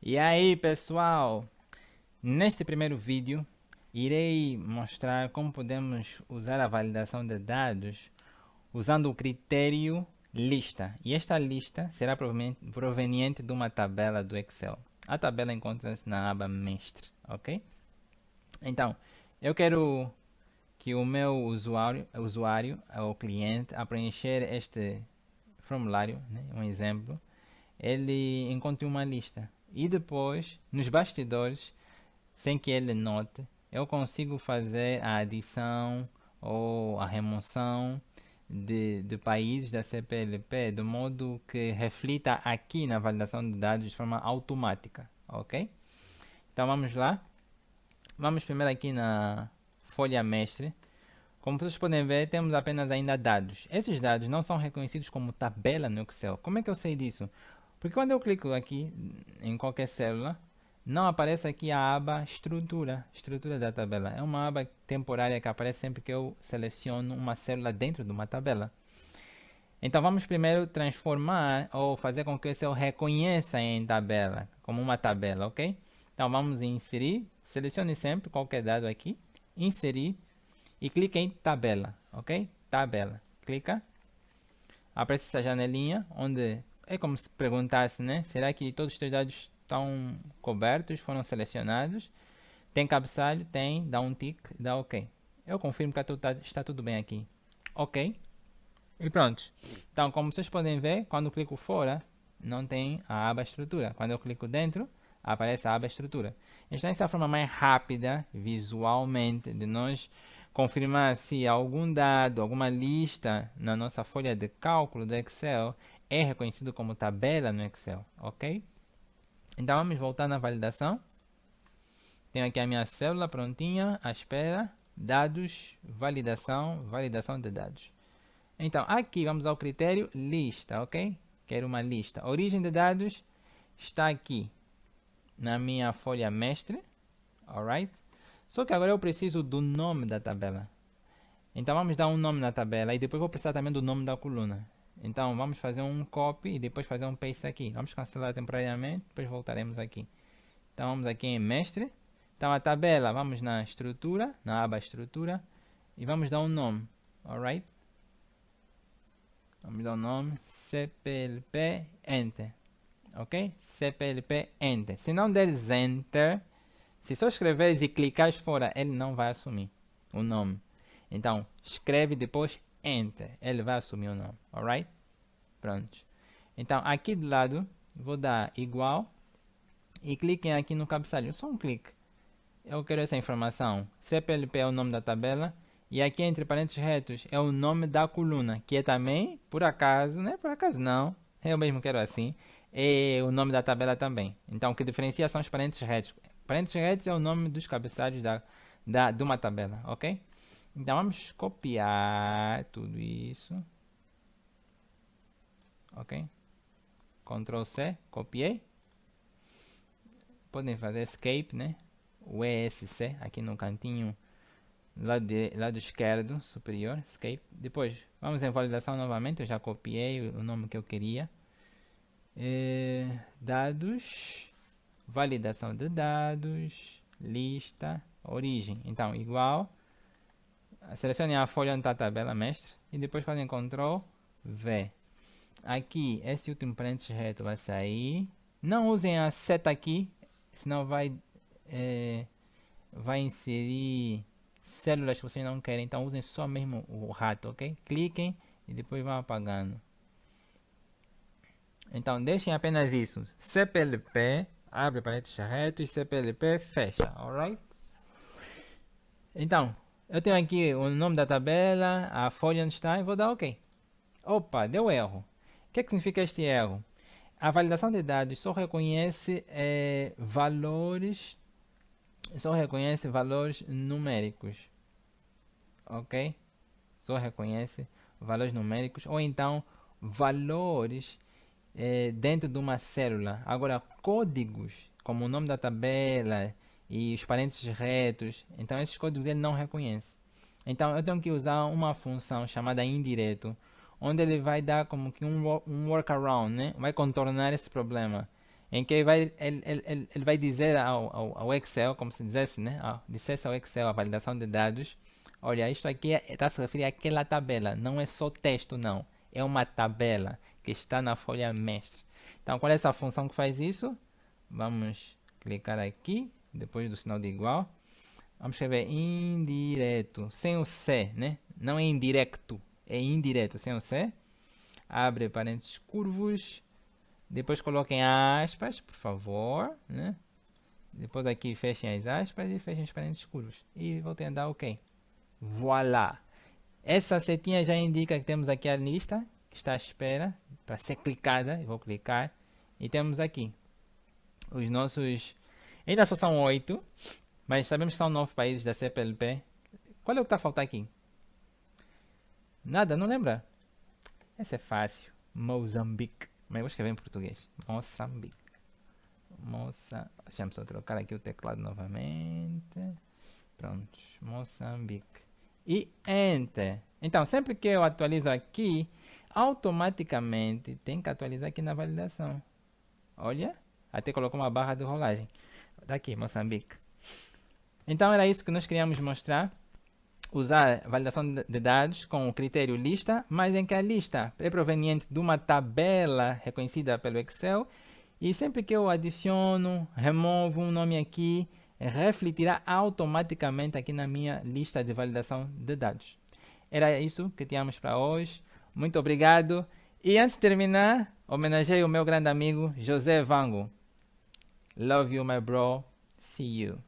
E aí, pessoal? Neste primeiro vídeo, irei mostrar como podemos usar a validação de dados usando o critério lista. E esta lista será proveniente de uma tabela do Excel. A tabela encontra-se na aba Mestre, ok? Então, eu quero que o meu usuário ou cliente, a preencher este formulário, né, um exemplo, ele encontre uma lista. E depois, nos bastidores, sem que ele note, eu consigo fazer a adição ou a remoção de países da CPLP de modo que reflita aqui na validação de dados de forma automática, ok? Então vamos lá. Vamos primeiro aqui na folha mestre. Como vocês podem ver, temos apenas ainda dados. Esses dados não são reconhecidos como tabela no Excel. Como é que eu sei disso? Porque quando eu clico aqui em qualquer célula, não aparece aqui a aba estrutura da tabela. É uma aba temporária que aparece sempre que eu seleciono uma célula dentro de uma tabela. Então vamos primeiro transformar ou fazer com que o Excel reconheça em tabela, como uma tabela, ok? Então vamos em inserir, selecione sempre qualquer dado aqui, inserir e clique em tabela, ok? Tabela, clica, aparece essa janelinha onde é como se perguntasse, né? Será que todos os teus dados estão cobertos, foram selecionados? Tem cabeçalho? Tem, dá um tick, dá ok. Eu confirmo que está tudo bem aqui. Ok. E pronto. Então, como vocês podem ver, quando eu clico fora, não tem a aba estrutura. Quando eu clico dentro, aparece a aba estrutura. Esta é a forma mais rápida, visualmente, de nós confirmar se algum dado, alguma lista na nossa folha de cálculo do Excel é reconhecido como tabela no Excel, ok? Então vamos voltar na validação. Tenho aqui a minha célula prontinha, à espera, dados, validação, validação de dados. Então aqui vamos ao critério lista, ok? Quero uma lista. Origem de dados está aqui na minha folha mestre, alright? Só que agora eu preciso do nome da tabela. Então vamos dar um nome na tabela e depois vou precisar também do nome da coluna. Então vamos fazer um copy e depois fazer um paste aqui. Vamos cancelar temporariamente, depois voltaremos aqui. Então vamos aqui em mestre. Então a tabela, vamos na estrutura, na aba estrutura e vamos dar um nome, alright? Vamos dar um nome, CPLP Enter, ok? CPLP Enter. Se não deres Enter, se só escreveres e clicares fora, ele não vai assumir o nome. Então, escreve depois Enter, ele vai assumir o nome, alright? Pronto. Então, aqui do lado, vou dar igual e cliquem aqui no cabeçalho, só um clique. Eu quero essa informação. CPLP é o nome da tabela e aqui entre parênteses retos é o nome da coluna, que é também, por acaso, né? Por acaso não, eu mesmo quero assim, é o nome da tabela também. Então, o que diferencia são os parênteses retos. Parênteses retos é o nome dos cabeçalhos de uma tabela, ok? Então, vamos copiar tudo isso. Ok? Ctrl C, copiei. Podem fazer escape, né? O ESC aqui no cantinho lado esquerdo superior, escape. Depois vamos em validação novamente, eu já copiei o nome que eu queria. Dados, validação de dados, lista, origem. Então igual, selecionem a folha onde está a tabela mestre e depois fazem Ctrl V. Aqui esse último parênteses reto vai sair. Não usem a seta aqui, senão vai inserir células que vocês não querem, então usem só mesmo o rato, ok? Cliquem e depois vão apagando. Então deixem apenas isso, CPLP, abre parênteses reto e CPLP fecha, alright? Então, eu tenho aqui o nome da tabela, a folha onde está e vou dar ok. Opa, deu erro. O que significa este erro? A validação de dados só reconhece valores numéricos, ok? Só reconhece valores numéricos ou então valores dentro de uma célula. Agora, códigos, como o nome da tabela e os parênteses retos, então esses códigos ele não reconhece. Então eu tenho que usar uma função chamada indireto, onde ele vai dar como que um workaround, né? Vai contornar esse problema. em que ele vai dizer ao Excel, como se dissesse, né? Dissesse ao Excel a validação de dados. Olha, isto aqui está a se referir àquela tabela, não é só texto, não. É uma tabela que está na folha mestre. Então, qual é essa função que faz isso? Vamos clicar aqui, depois do sinal de igual. Vamos escrever indireto, sem o C, né? Não é indirecto, é indireto, sem o C. Abre parênteses curvos. Depois coloquem aspas, por favor, né? Depois aqui fechem as aspas e fechem os parênteses curvos. E voltem a dar OK. Voilà! Essa setinha já indica que temos aqui a lista, que está à espera para ser clicada. Eu vou clicar. E temos aqui os nossos... Ainda só são 8, mas sabemos que são 9 países da CPLP. Qual é o que está a faltar aqui? Nada, não lembra? Essa é fácil. Moçambique. Mas eu vou escrever em português. Moçambique. Deixa-me só trocar aqui o teclado novamente. Pronto. Moçambique. E Enter. Então, sempre que eu atualizo aqui, automaticamente tem que atualizar aqui na validação. Olha, até colocou uma barra de rolagem. Daqui, Moçambique. Então, era isso que nós queríamos mostrar. Usar validação de dados com o critério lista, mas em que a lista é proveniente de uma tabela reconhecida pelo Excel. E sempre que eu adiciono, removo um nome aqui, refletirá automaticamente aqui na minha lista de validação de dados. Era isso que tínhamos para hoje. Muito obrigado. E antes de terminar, homenageio o meu grande amigo José Vango. Love you, my bro. See you.